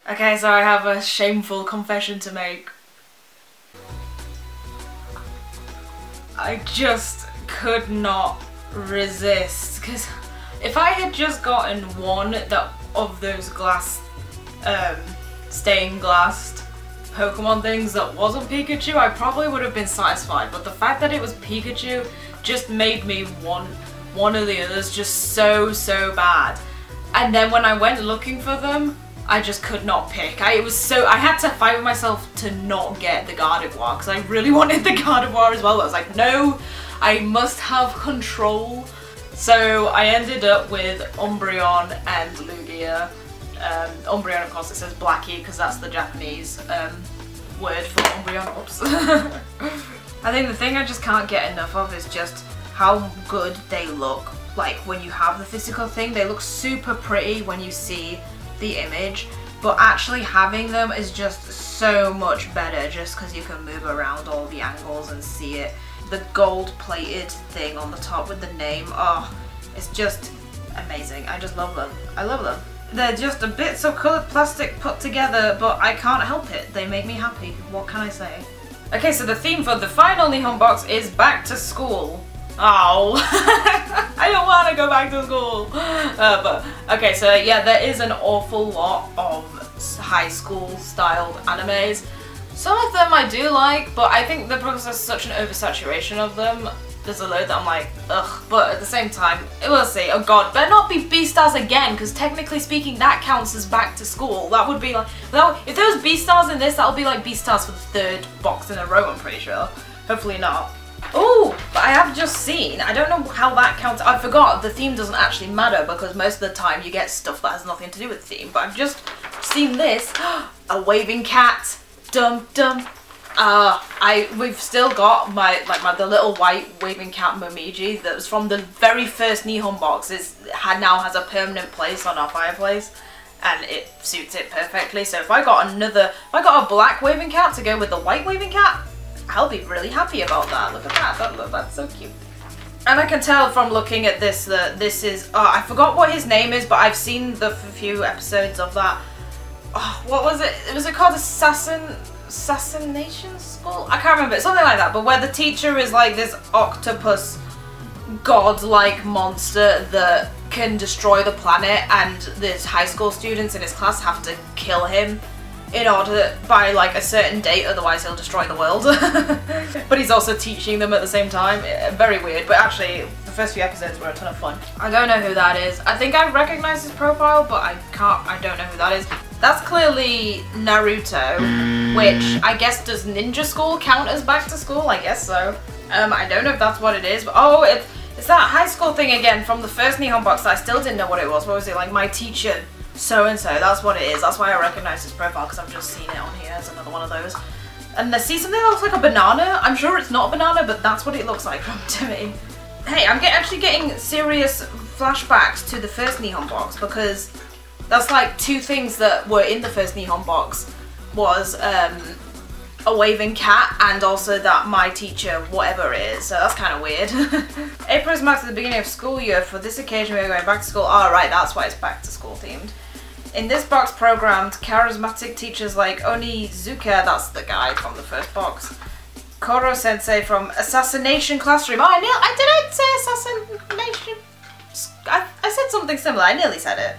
Okay, so I have a shameful confession to make. I just could not resist, because if I had just gotten one of those stained glass Pokemon things that wasn't Pikachu, I probably would have been satisfied, but the fact that it was Pikachu just made me want one of the others just so bad. And then when I went looking for them, I just could not pick. I had to fight with myself to not get the Gardevoir, because I really wanted the Gardevoir as well. I was like, no, I must have control. So I ended up with Umbreon and Lugia. Umbreon, of course, it says Blackie because that's the Japanese word for Umbreon. Oops. I think the thing I just can't get enough of is just how good they look. Like when you have the physical thing, they look super pretty when you see the image, but actually having them is just so much better just because you can move around all the angles and see it. The gold plated thing on the top with the name, oh, it's just amazing. I just love them. I love them. They're just a bits of coloured plastic put together, but I can't help it. They make me happy. What can I say? Okay, so the theme for the final Nihon box is back to school. Oh, I don't want to go back to school. But okay, so yeah, there is an awful lot of high school styled animes. Some of them I do like, but I think that because there's such an oversaturation of them, there's a load that I'm like, ugh. But at the same time, we'll see. Oh god, better not be Beastars again, because technically speaking, that counts as back to school. That would be like, if there was Beastars in this, that would be like Beastars for the 3rd box in a row, I'm pretty sure. Hopefully not. Oh, but I have just seen, I don't know how that counts. I forgot the theme doesn't actually matter because most of the time you get stuff that has nothing to do with the theme. But I've just seen this, a waving cat, dum dum. We've still got the little white waving cat Momiji that was from the very first Nihon box. Now has a permanent place on our fireplace, and it suits it perfectly. So if I got a black waving cat to go with the white waving cat, I'll be really happy about that. Look at that. That's so cute. And I can tell from looking at this that this is, I forgot what his name is, but I've seen the few episodes of that. Oh, what was it? Was it called Assassination School? I can't remember. Something like that. But where the teacher is like this octopus god-like monster that can destroy the planet, and these high school students in his class have to kill him in order by like a certain date, otherwise he'll destroy the world. But he's also teaching them at the same time. Very weird, but actually the first few episodes were a ton of fun. I don't know who that is. I think I recognize his profile, but I don't know who that is. That's clearly Naruto, which I guess does Ninja School count as back to school? I guess so. I don't know if that's what it is, but oh, it's that high school thing again from the first Nihon box that I still didn't know what it was. What was it? Like my teacher so-and-so, that's what it is. That's why I recognize his profile, because I've just seen it on here. It's another one of those. And I see something that looks like a banana. I'm sure it's not a banana, but that's what it looks like to me. Hey, I'm actually getting serious flashbacks to the first Nihon box, because that's like 2 things that were in the first Nihon box. Was a waving cat, and also that my teacher, whatever it is, so that's kind of weird. April is marked at the beginning of school year. For this occasion we're going back to school. Oh right, that's why it's back to school themed. In this box programmed charismatic teachers like Onizuka, that's the guy from the first box. Koro sensei from Assassination Classroom. Oh, I did say assassination? I said something similar, I nearly said it.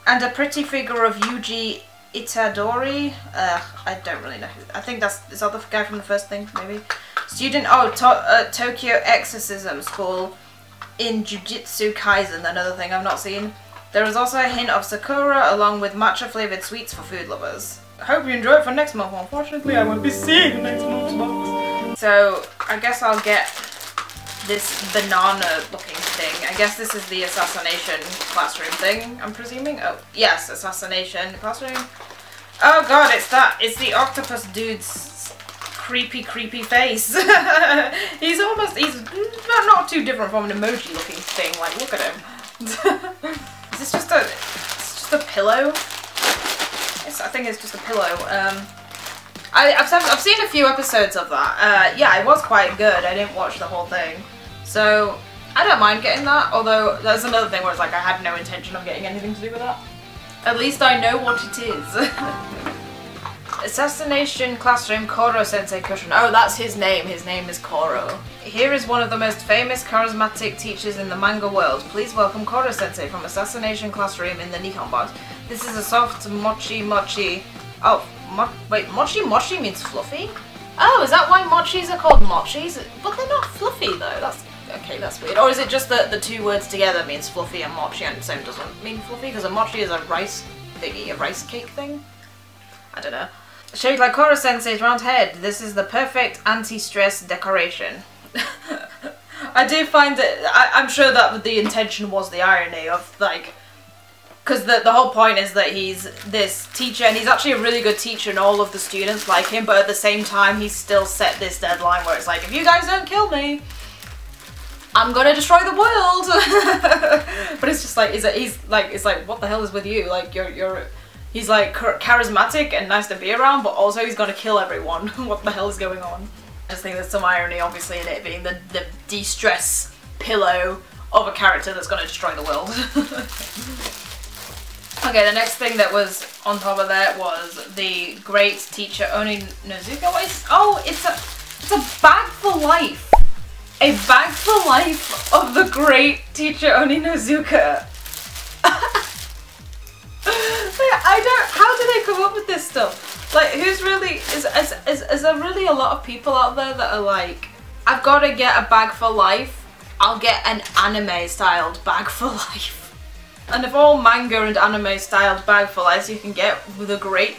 And a pretty figure of Yuji Itadori. I don't really know who. I think is that the guy from the first thing, maybe? Student, Tokyo Exorcism School in Jujutsu Kaisen, another thing I've not seen. There is also a hint of Sakura along with matcha flavoured sweets for food lovers. I hope you enjoy it for next month. Unfortunately, I won't be seeing next month's box. So, I guess I'll get this banana looking thing. I guess this is the Assassination Classroom thing, I'm presuming. Oh, yes, Assassination Classroom. Oh god, it's the octopus dude's creepy face. he's not too different from an emoji looking thing, like look at him. Is this just a pillow? I think it's just a pillow. I've seen a few episodes of that. Yeah, it was quite good. I didn't watch the whole thing. So, I don't mind getting that, although there's another thing where it's like I had no intention of getting anything to do with that. At least I know what it is. Assassination Classroom Koro Sensei Cushion. Oh, that's his name. His name is Koro. Here is one of the most famous charismatic teachers in the manga world. Please welcome Koro Sensei from Assassination Classroom in the Nihon box. This is a soft mochi mochi. Oh, wait, mochi mochi means fluffy? Oh, is that why mochis are called mochis? But they're not fluffy though. That's okay, that's weird. Or is it just that the two words together means fluffy and mochi and same doesn't mean fluffy? Because a mochi is a rice thingy, a rice cake thing? I don't know. Shaped like Koro Sensei's round head, this is the perfect anti-stress decoration. I do find that, I'm sure that the intention was the irony of like, because the whole point is that he's this teacher and he's actually a really good teacher and all of the students like him, but at the same time he's still set this deadline where it's like, if you guys don't kill me, I'm gonna destroy the world. But it's just like, it's like, what the hell is with you? Like he's like charismatic and nice to be around, but also he's gonna kill everyone. What the hell is going on? I just think there's some irony obviously in it being the de-stress pillow of a character that's gonna destroy the world. Okay, the next thing that was on top of that was the great teacher Oni Nozuka. Oh, it's a bag for life. A bag for life of the great teacher Oni Nozuka. How do they come up with this stuff? Like, who's really, is there really a lot of people out there that are like, I've got to get a bag for life, I'll get an anime styled bag for life. And of all manga and anime styled bag for life you can get, the great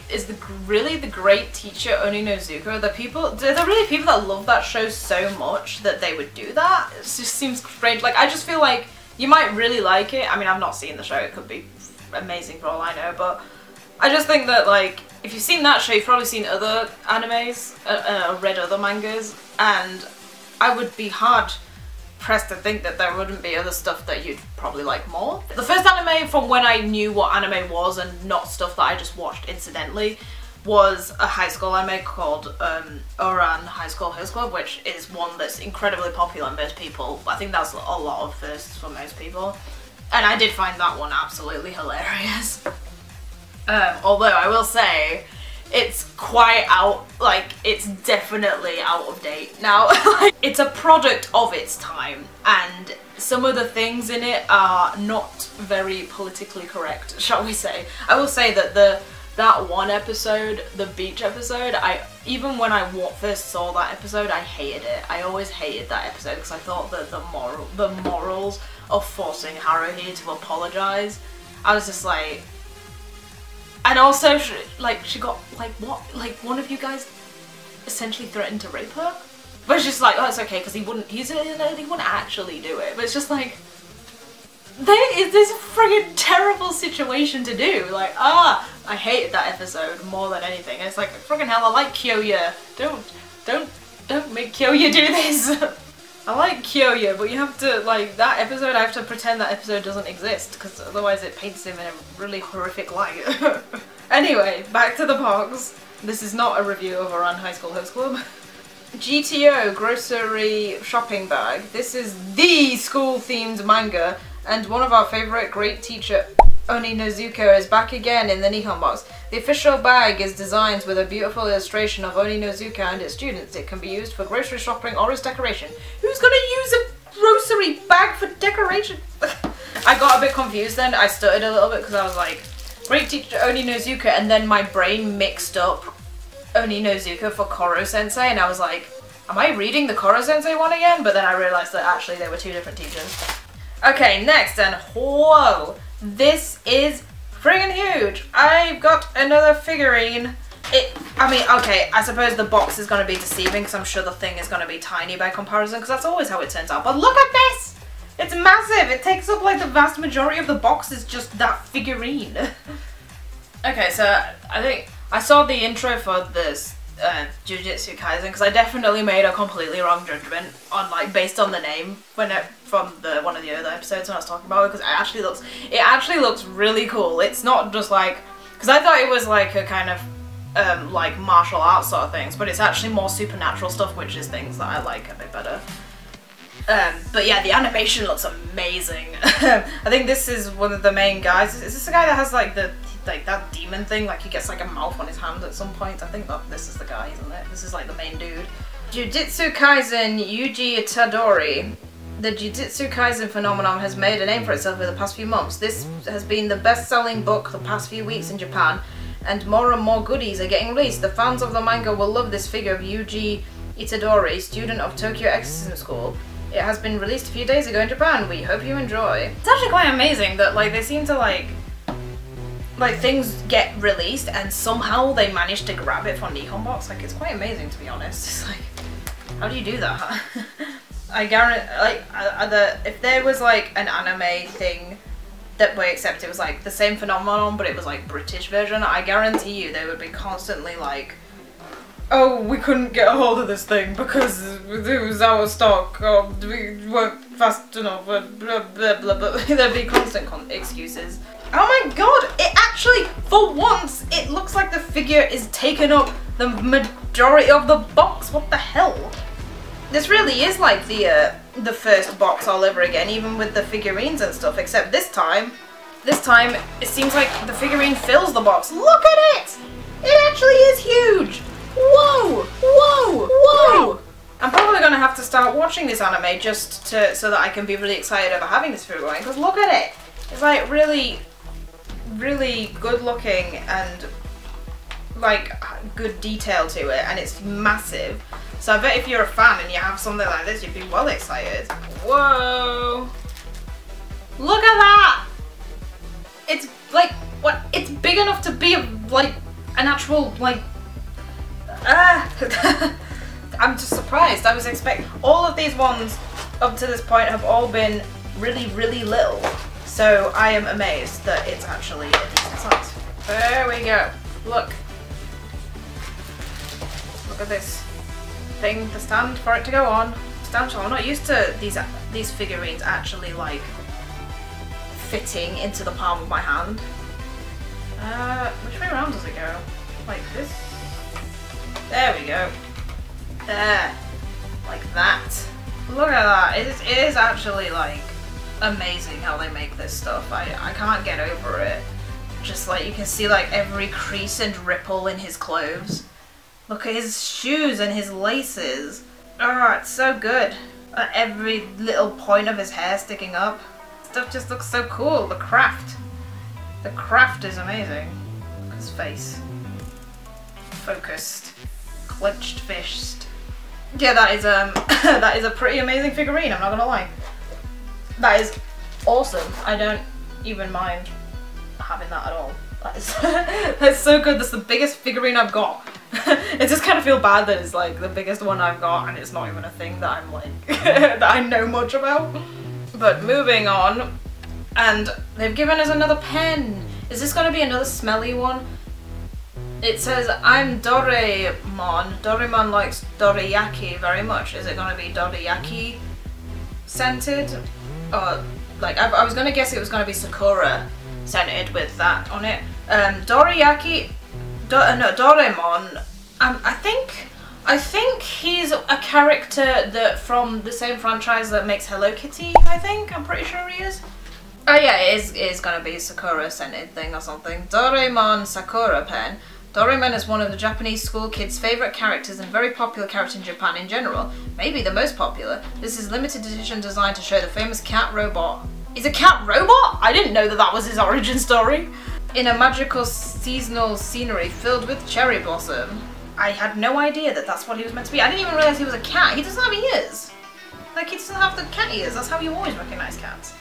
teacher Oni Nozuka. They're really people that love that show so much that they would do that. It just seems strange. Like, I just feel like you might really like it. I mean, I've not seen the show, it could be amazing for all I know, but I just think that, like, if you've seen that show, you've probably seen other animes, read other mangas, and I would be hard pressed to think that there wouldn't be other stuff that you'd probably like more. The first anime from when I knew what anime was and not stuff that I just watched incidentally was a high school anime called Ouran High School Host Club, which is one that's incredibly popular in most people. I think that's a lot of firsts for most people. And I did find that one absolutely hilarious. Although I will say, it's quite out, like, it's definitely out of date now. It's a product of its time, and some of the things in it are not very politically correct, shall we say. I will say that that one episode, the beach episode, even when I first saw that episode, I hated it. I always hated that episode because I thought that the morals of forcing Haruhi to apologise, I was just like, and also she got like, what, like one of you guys essentially threatened to rape her, but it's just like, oh, it's okay because he wouldn't actually do it, but it's just like, this is a friggin' terrible situation to do. Like, I hated that episode more than anything. It's like, friggin' hell, I like Kyoya. Don't make Kyoya do this. I like Kyoya, but you have to, like, that episode, I have to pretend that episode doesn't exist, because otherwise it paints him in a really horrific light. Anyway, back to the box. This is not a review of Ouran High School Host Club. GTO Grocery Shopping Bag. This is the school-themed manga, and one of our favourite great teacher Oni Nozuka is back again in the Nihon box. The official bag is designed with a beautiful illustration of Oni Nozuka and its students. It can be used for grocery shopping or as decoration. Who's gonna use a grocery bag for decoration? I got a bit confused then. I stuttered a little bit because I was like, great teacher Oni Nozuka, and then my brain mixed up Oni Nozuka for Koro Sensei, and I was like, am I reading the Koro Sensei one again? But then I realised that actually they were two different teachers. Okay, next, and whoa, this is friggin' huge. I've got another figurine. I mean, okay, I suppose the box is going to be deceiving because I'm sure the thing is going to be tiny by comparison, because that's always how it turns out. But look at this! It's massive! It takes up like the vast majority of the box is just that figurine. Okay, so I think I saw the intro for this Jujutsu Kaisen because I definitely made a completely wrong judgment on, like, based on the name from one of the other episodes when I was talking about it, because it actually looks really cool. It's not just like, because I thought it was like a kind of like martial arts sort of things, but it's actually more supernatural stuff, which is things that I like a bit better. But yeah, the animation looks amazing. I think this is one of the main guys. Is this the guy that has like the like that demon thing, like he gets like a mouth on his hand at some point. I think that this is the guy, isn't it? This is like the main dude. Jujutsu Kaisen Yuji Itadori. The Jujutsu Kaisen phenomenon has made a name for itself over the past few months. This has been the best-selling book the past few weeks in Japan, and more goodies are getting released. The fans of the manga will love this figure of Yuji Itadori, student of Tokyo Exorcism School. It has been released a few days ago in Japan. We hope you enjoy. It's actually quite amazing that like they seem to like things get released and somehow they manage to grab it from Nihon box. Like it's quite amazing, to be honest. It's like, how do you do that? I guarantee, like, if there was like an anime thing that way, except it was like the same phenomenon, but it was like British version, I guarantee you they would be constantly like, oh, we couldn't get a hold of this thing because it was out of stock, or we weren't fast enough, blah blah blah blah. There'd be constant excuses. Oh my god, it actually, for once, it looks like the figure is taking up the majority of the box. What the hell? This really is like the first box all over again, even with the figurines and stuff, except this time it seems like the figurine fills the box. Look at it! It actually is huge! Whoa! Whoa! Whoa! I'm probably gonna have to start watching this anime just so that I can be really excited about having this figurine, because look at it! It's like really, really good looking and like good detail to it, and it's massive. So I bet if you're a fan and you have something like this, you'd be well excited. Whoa! Look at that! It's like, what? It's big enough to be like an actual like. I'm just surprised. I was expecting all of these ones up to this point have all been really, really little. So I am amazed that it's actually a decent size. There we go. Look. Look at this thing, the stand for it to go on. I'm not used to these figurines actually like fitting into the palm of my hand. Which way around does it go? Like this? There we go. There. Like that. Look at that. It is actually like amazing how they make this stuff. I can't get over it. Just like you can see like every crease and ripple in his clothes. Look at his shoes and his laces. Oh, it's so good. Every little point of his hair sticking up. Stuff just looks so cool. The craft. The craft is amazing. Look at his face. Focused. Clenched fist. Yeah, that is that is a pretty amazing figurine, I'm not gonna lie. That is awesome. I don't even mind having that at all. That is that's so good. That's the biggest figurine I've got. It just kind of feel bad that it's like the biggest one I've got and it's not even a thing that I'm like that I know much about. But moving on, and they've given us another pen. Is this going to be another smelly one? It says, I'm Doraemon. Doraemon likes dorayaki very much. Is it going to be dorayaki scented? Or like I was going to guess it was going to be Sakura scented with that on it. Dorayaki. No, Doraemon. I think he's a character that from the same franchise that makes Hello Kitty. I'm pretty sure he is. Oh yeah, it is gonna be Sakura scented thing or something. Doraemon Sakura pen. Doraemon is one of the Japanese school kids' favourite characters and very popular character in Japan in general. Maybe the most popular. This is limited edition designed to show the famous cat robot. Is a cat robot? I didn't know that was his origin story. In a magical seasonal scenery filled with cherry blossom. I had no idea that that's what he was meant to be. I didn't even realise he was a cat. He doesn't have ears. Like, he doesn't have the cat ears. That's how you always recognise cats.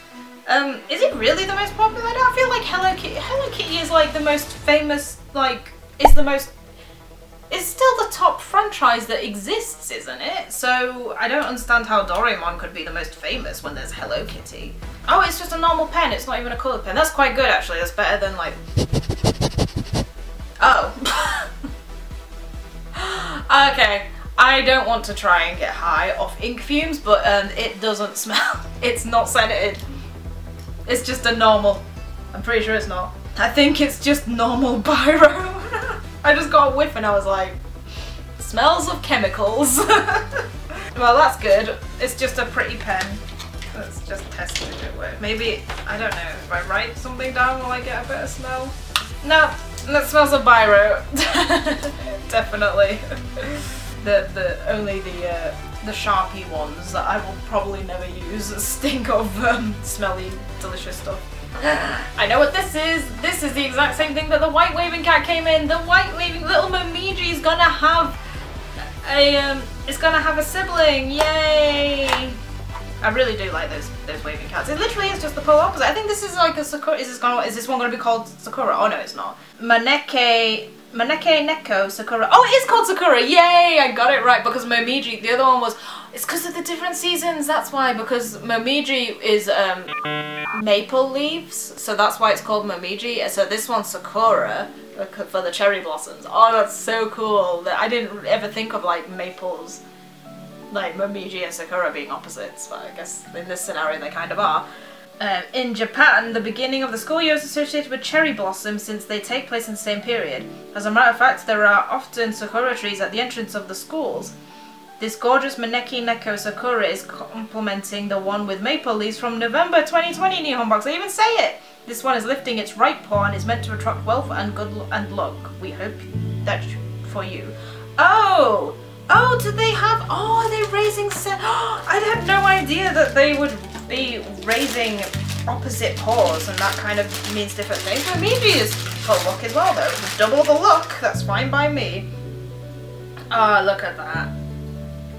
Is it really the most popular? I don't feel like Hello Kitty is like the most famous, like, it's still the top franchise that exists, isn't it? So I don't understand how Doraemon could be the most famous when there's Hello Kitty. Oh, it's just a normal pen. It's not even a coloured pen. That's quite good, actually. That's better than, like... Oh. Okay. I don't want to try and get high off ink fumes, but it doesn't smell. It's not scented. It's just a normal... I'm pretty sure it's not. I think it's just normal biro. I just got a whiff and I was like, smells of chemicals. Well, that's good. It's just a pretty pen. Let's just test if it works. Maybe, I don't know, if I write something down will I get a better smell? No, that smells of biro. Definitely. Only the Sharpie ones that I will probably never use stink of smelly, delicious stuff. I know what this is. This is the exact same thing that the white waving cat came in. The white waving little Momiji is gonna have a sibling. Yay! I really do like those waving cats. It literally is just the polar opposite. I think this is like a Sakura. Is this one gonna be called Sakura? Oh no, it's not. Maneke Neko Sakura. Oh, it is called Sakura! Yay! I got it right because Momiji, the other one was... It's because of the different seasons, that's why. Because Momiji is maple leaves, so that's why it's called Momiji. So this one's Sakura for the cherry blossoms. Oh, that's so cool. I didn't ever think of like maples, like Momiji and Sakura being opposites, but I guess in this scenario they kind of are. In Japan, the beginning of the school year is associated with cherry blossoms since they take place in the same period. As a matter of fact, there are often sakura trees at the entrance of the schools. This gorgeous Maneki Neko Sakura is complementing the one with maple leaves from November 2020 Nihon box. I even say it! This one is lifting its right paw and is meant to attract wealth and good luck. We hope that's for you. Oh! Oh, do they have... Oh, are they raising... I had no idea that they would be raising opposite paws, and that kind of means different things. But Momiji is for luck as well, though. Just double the luck. That's fine by me. Ah, oh, look at that.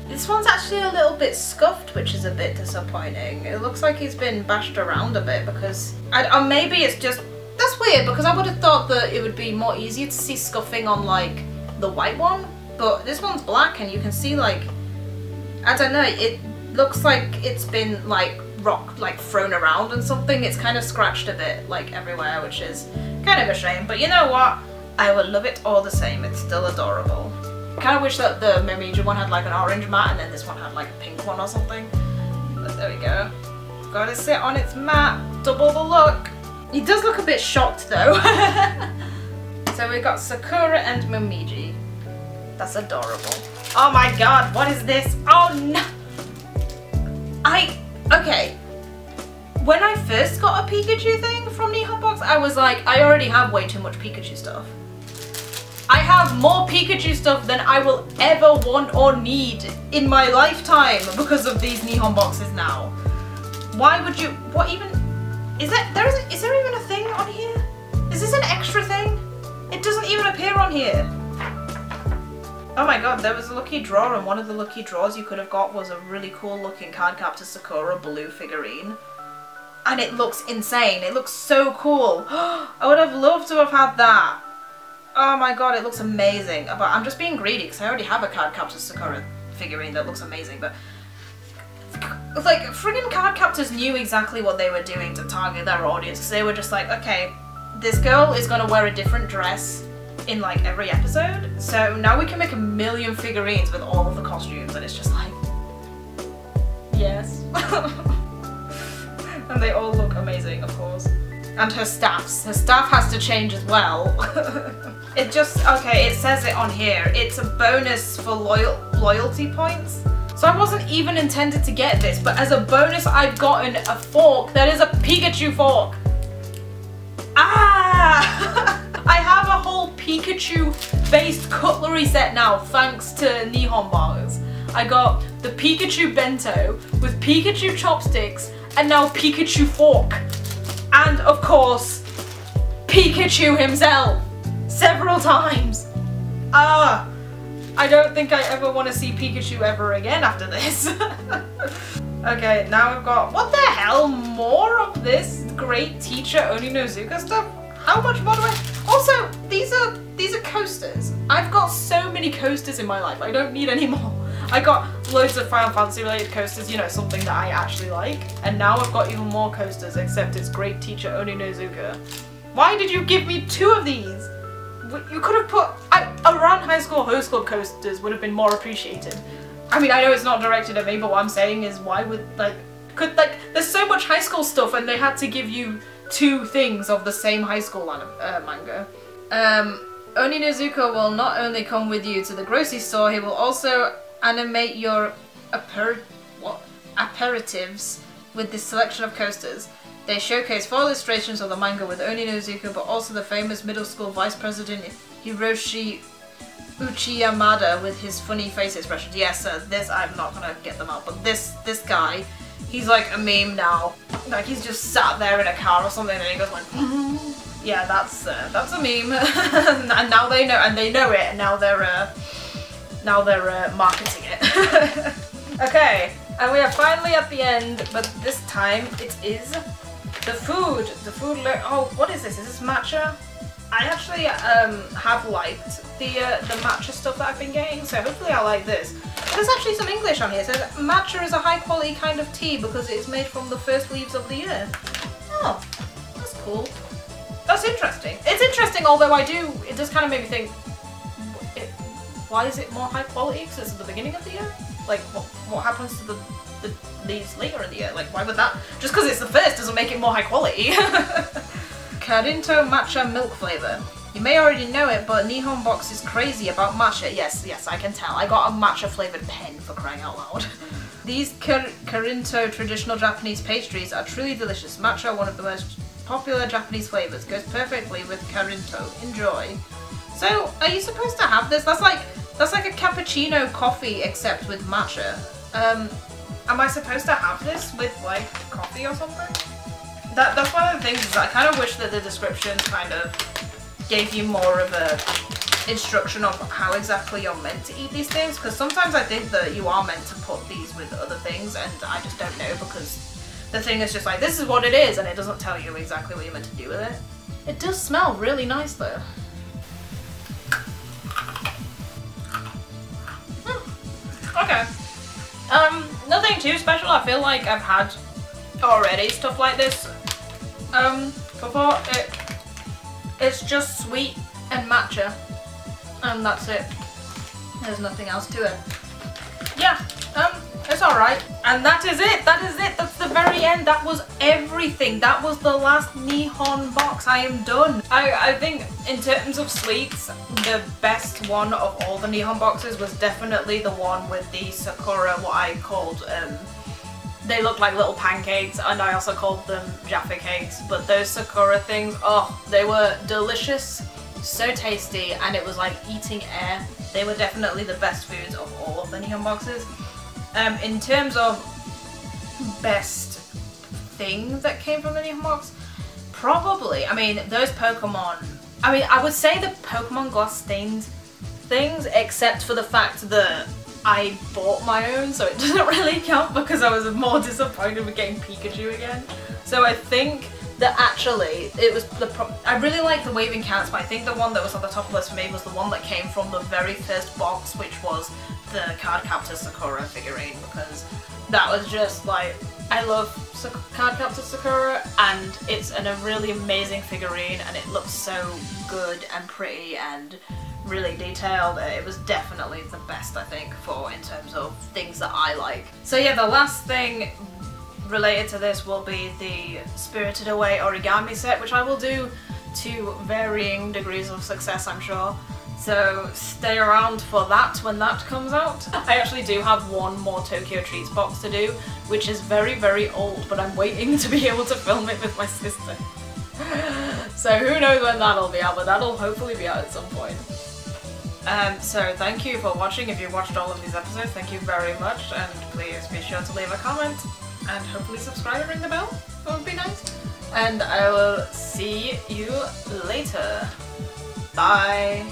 This one's actually a little bit scuffed, which is a bit disappointing. It looks like he's been bashed around a bit because... Or maybe it's just... That's weird, because I would have thought that it would be more easier to see scuffing on, like, the white one. But this one's black and you can see, like... I don't know, it looks like it's been, like, rocked, like, thrown around and something. It's kind of scratched a bit, like, everywhere, which is kind of a shame. But you know what? I will love it all the same. It's still adorable. I kind of wish that the Momiji one had like an orange mat and then this one had like a pink one or something. But there we go. It's got to sit on its mat. Double the look. He does look a bit shocked though. So we got Sakura and Momiji. That's adorable. Oh my god, what is this? Oh no! Okay. When I first got a Pikachu thing from Nihon Box, I was like, I already have way too much Pikachu stuff. I have more Pikachu stuff than I will ever want or need in my lifetime because of these Nihon boxes now. Why would you, what even, is there even a thing on here? Is this an extra thing? It doesn't even appear on here. Oh my god, there was a lucky draw and one of the lucky draws you could have got was a really cool looking Cardcaptor Sakura blue figurine. And it looks insane, it looks so cool. I would have loved to have had that. Oh my god, it looks amazing. But I'm just being greedy because I already have a Cardcaptor Sakura figurine that looks amazing. But like, friggin' Cardcaptors knew exactly what they were doing to target their audience. Because they were just like, okay, this girl is gonna wear a different dress in like every episode. So now we can make a million figurines with all of the costumes. And it's just like, yes. And they all look amazing, of course. And her staffs. Her staff has to change as well. It just, okay, it says it on here. It's a bonus for loyalty points. So I wasn't even intended to get this, but as a bonus I've gotten a fork that is a Pikachu fork. Ah! I have a whole Pikachu based cutlery set now thanks to Nihon Box. I got the Pikachu bento with Pikachu chopsticks and now Pikachu fork. And of course, Pikachu himself, several times. I don't think I ever want to see Pikachu ever again after this. Okay, now we've got, what the hell, more of this great teacher Oninozuka stuff? How much more do I, also, these are coasters. I've got so many coasters in my life, I don't need any more. I got loads of Final Fantasy related coasters, you know, something that I actually like. And now I've got even more coasters, except it's great teacher Oninozuka. Why did you give me 2 of these? You could have put, around high school host club coasters would have been more appreciated. I mean, I know it's not directed at me, but what I'm saying is why would, there's so much high school stuff and they had to give you 2 things of the same high school manga. Oninozuka will not only come with you to the grocery store, he will also animate your aperitifs with this selection of coasters. They showcase 4 illustrations of the manga with Oni no Zuko, but also the famous middle school vice president Hiroshi Uchiyamada with his funny face expressions. Yes, this, I'm not gonna get them out, but this guy, he's like a meme now. Like he's just sat there in a car or something and he goes like, yeah, that's a meme. And now they know, and they know it, and now they're marketing it. Okay, and we are finally at the end, but this time it is the food. Oh, what is this? Is this matcha? I actually have liked the matcha stuff that I've been getting, so hopefully I like this. There's actually some English on here. It says matcha is a high quality kind of tea because it is made from the first leaves of the earth. Oh, that's cool. That's interesting. It's interesting, although it does kind of make me think, why is it more high quality? Because it's at the beginning of the year? Like, what happens to the leaves later in the year? Like, why would that? Just because it's the first doesn't make it more high quality. Karinto matcha milk flavor. You may already know it, but Nihon Box is crazy about matcha. Yes, I can tell. I got a matcha flavored pen, for crying out loud. These Karinto traditional Japanese pastries are truly delicious. Matcha, one of the most popular Japanese flavors, goes perfectly with Karinto. Enjoy. So, are you supposed to have this? That's like a cappuccino coffee except with matcha. Am I supposed to have this with like coffee or something? That's one of the things is I kind of wish that the descriptions kind of gave you more of a instruction of how exactly you're meant to eat these things, because sometimes I think that you are meant to put these with other things and I just don't know, because the thing is just like, this is what it is, and it doesn't tell you exactly what you're meant to do with it. It does smell really nice though. Okay. Nothing too special. I feel like I've had already stuff like this before. It's just sweet and matcha, and that's it. There's nothing else to it. Yeah, it's alright. And that is it. That's the very end. That was everything. That was the last Nihon box. I am done. I think in terms of sweets, the best one of all the Nihon boxes was definitely the one with the Sakura, what I called, they look like little pancakes, and I also called them Jaffa cakes, but those Sakura things, oh, they were delicious, so tasty, and it was like eating air. They were definitely the best foods of all of the Nihon boxes. In terms of best thing that came from the Nihon box, probably, I mean, those Pokemon, I mean, I would say the Pokemon glass stained things, except for the fact that I bought my own, so it doesn't really count because I was more disappointed with getting Pikachu again. So I think that actually, it was I really like the waving cats, but I think the one that was on the top of the list for me was the one that came from the very first box, which was the Cardcaptor Sakura figurine, because that was just like, I love Cardcaptor Sakura, and it's a really amazing figurine, and it looks so good and pretty and really detailed. It was definitely the best, I think, in terms of things that I like. So yeah, the last thing related to this will be the Spirited Away origami set, which I will do to varying degrees of success, I'm sure. So stay around for that when that comes out. I actually do have one more Tokyo Treats box to do, which is very, very old, but I'm waiting to be able to film it with my sister. So who knows when that'll be out, but that'll hopefully be out at some point. So thank you for watching. If you watched all of these episodes, thank you very much, and please be sure to leave a comment and hopefully subscribe and ring the bell. That would be nice. And I will see you later. Bye.